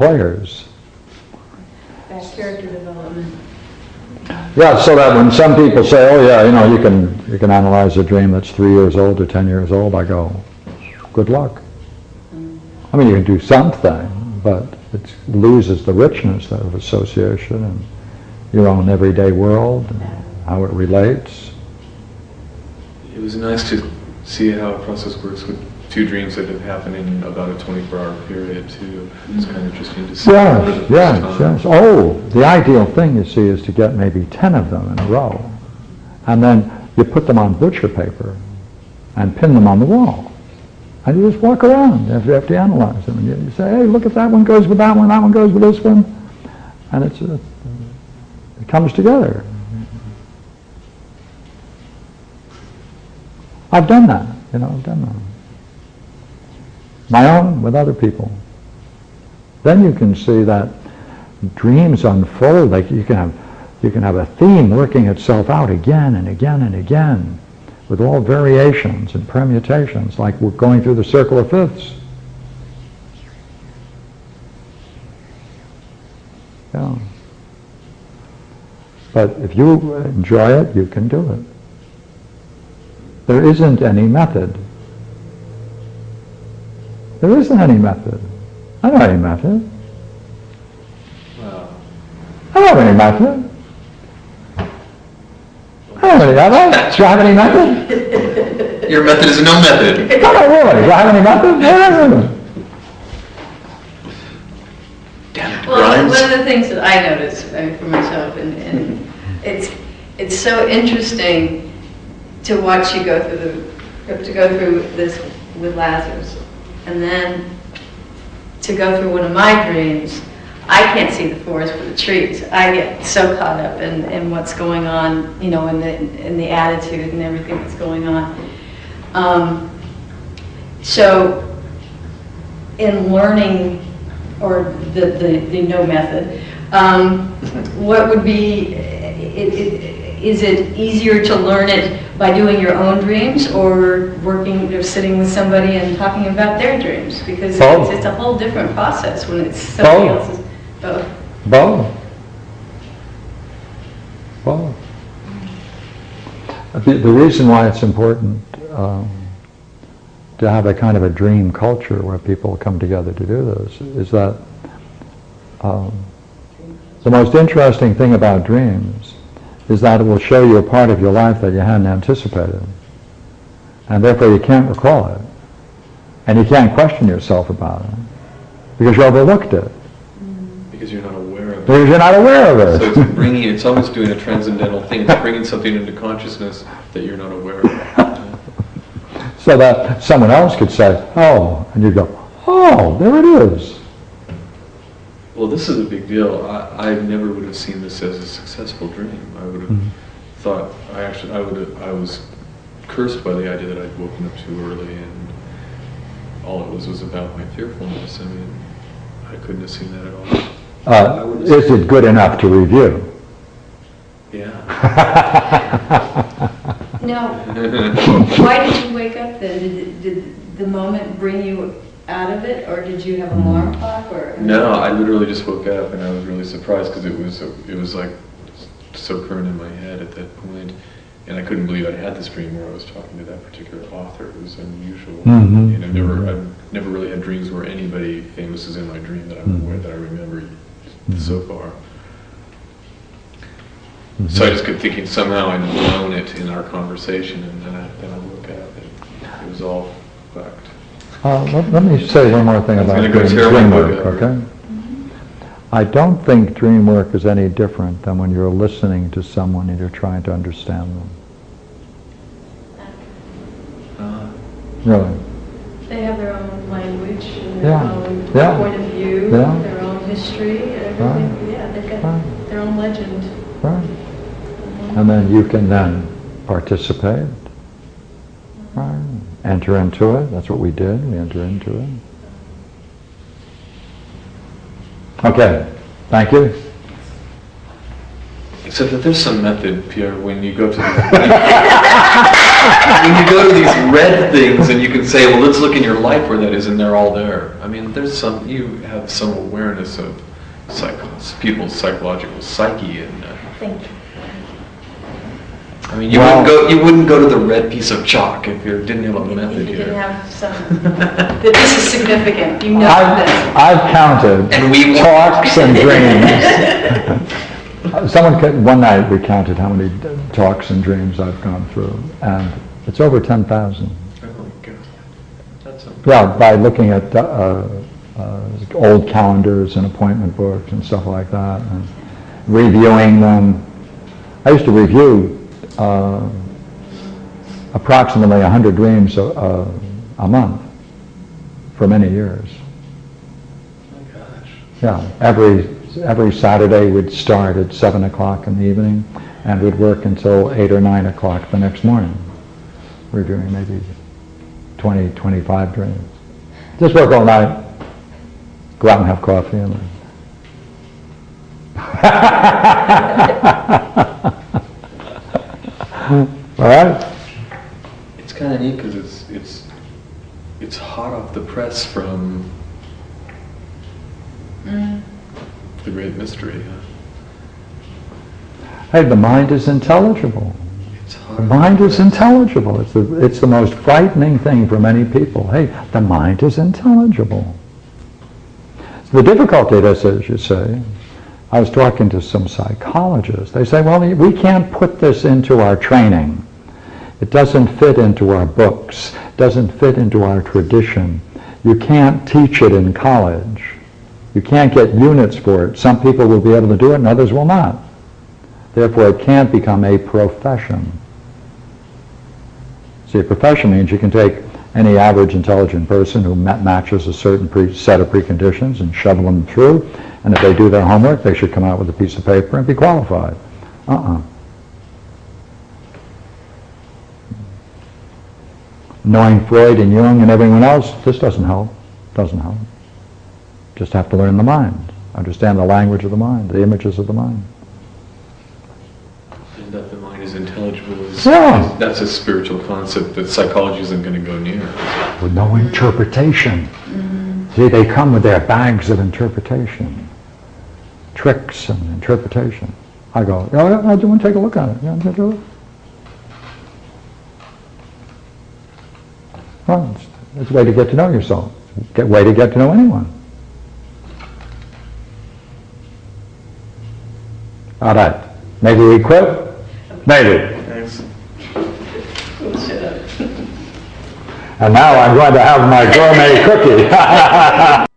players. That character development. Yeah, so that when some people say, oh yeah, you can analyze a dream that's 3 years old or 10 years old, I go, good luck. I mean, you can do something, but it loses the richness of association and your own everyday world and how it relates. It was nice to see how a process works with 2 dreams that have happened in about a 24-hour period too. It's kind of interesting to see. Yes. Oh, the ideal thing, you see, is to get maybe 10 of them in a row. And then you put them on butcher paper and pin them on the wall. And you just walk around after you analyze them. And you say, hey, look, if that one goes with that one goes with this one. And it comes together. I've done that, I've done that. My own, with other people. Then you can see that dreams unfold. Like you can have a theme working itself out again and again and again, with all variations and permutations, like we're going through the circle of fifths. Yeah. But if you enjoy it, you can do it. There isn't any method. There isn't any method. I don't have any method. Wow. I don't have any method. I don't have any, do I have any method? Your method is no method. No, really. Do I have any method? No. Damn it, Well, Grimes. one of the things that I noticed for myself, and it's so interesting to watch you go through this with Lazarus, and then to go through one of my dreams. I can't see the forest for the trees. I get so caught up in what's going on, in the attitude and everything that's going on. So, in learning, or the no method, what would be? Is it easier to learn it by doing your own dreams, or working or sitting with somebody and talking about their dreams? Because it's a whole different process when it's somebody else's. Both. The reason why it's important to have a kind of a dream culture where people come together to do this is that the most interesting thing about dreams is that it will show you a part of your life that you hadn't anticipated. And therefore you can't recall it. And you can't question yourself about it because you overlooked it. Because you're not aware of it. Because you're not aware of it. So it's almost doing a transcendental thing. It's bringing something into consciousness that you're not aware of. So that someone else could say, oh, and you go, oh, there it is. Well, this is a big deal. I never would have seen this as a successful dream. I would have thought, I was cursed by the idea that I'd woken up too early, and all it was about my fearfulness. I mean, I couldn't have seen that at all. Is it good enough to review? Yeah. Now, why did you wake up then? Did the moment bring you out of it, or did you have an alarm clock? Or No, I literally just woke up, and I was really surprised because it was like so current in my head at that point, and I couldn't believe I'd had this dream where I was talking to that particular author. It was unusual. And I've never really had dreams where anybody famous is in my dream that I'm aware that I remember so far. So I just kept thinking somehow I'd blown it in our conversation, and then I woke up and it was all fucked. Let me say one more thing about dream work, okay? I don't think dream work is any different than when you're listening to someone and you're trying to understand them. Really. They have their own language, and their own point of view, their own history, everything. Yeah, they've got their own legend. Right. And then you can then participate, right? Enter into it. That's what we did. We enter into it. Okay. Thank you. Except that there's some method, Pierre, when you go to when you go to these red things and you can say, well, let's look in your life where that is, and they're all there. I mean, you have some awareness of people's psychological psyche in that. Thank you. I mean, you wouldn't go to the red piece of chalk if you didn't have a method You here. didn't have some, that this is significant, you know this. I've counted And we- talks and dreams. One night we counted how many talks and dreams I've gone through, and it's over 10,000. Oh my God. That's Yeah, by looking at old calendars and appointment books and stuff like that, and reviewing them. I used to review approximately 100 dreams a month for many years. Oh my gosh. Yeah, every Saturday we'd start at 7 o'clock in the evening and would work until 8 or 9 o'clock the next morning, reviewing maybe 20, 25 dreams. Just work all night, go out and have coffee and all right? It's kind of neat because it's hot off the press from the Great Mystery. Huh? Hey, the mind is intelligible. It's hot The off mind the is press. intelligible. It's the most frightening thing for many people. Hey, the mind is intelligible. The difficulty of this is, you say, I was talking to some psychologists. They say, well, we can't put this into our training. It doesn't fit into our books. It doesn't fit into our tradition. You can't teach it in college. You can't get units for it. Some people will be able to do it and others will not. Therefore, it can't become a profession. See, a profession means you can take any average intelligent person who matches a certain set of preconditions and shuttle them through, and if they do their homework, they should come out with a piece of paper and be qualified. Knowing Freud and Jung and everyone else, this doesn't help. Doesn't help. Just have to learn the mind, understand the language of the mind, the images of the mind. And that the mind is intelligible. Yeah. That's a spiritual concept that psychology isn't going to go near. With no interpretation. See, they come with their bags of interpretation, tricks and interpretation. I go, yeah, I do want to take a look at it. Yeah, take a look. Well, it's a way to get to know yourself. It's a way to get to know anyone. All right. Maybe we quit? Maybe. Thanks. Shut up. And now I'm going to have my gourmet cookie.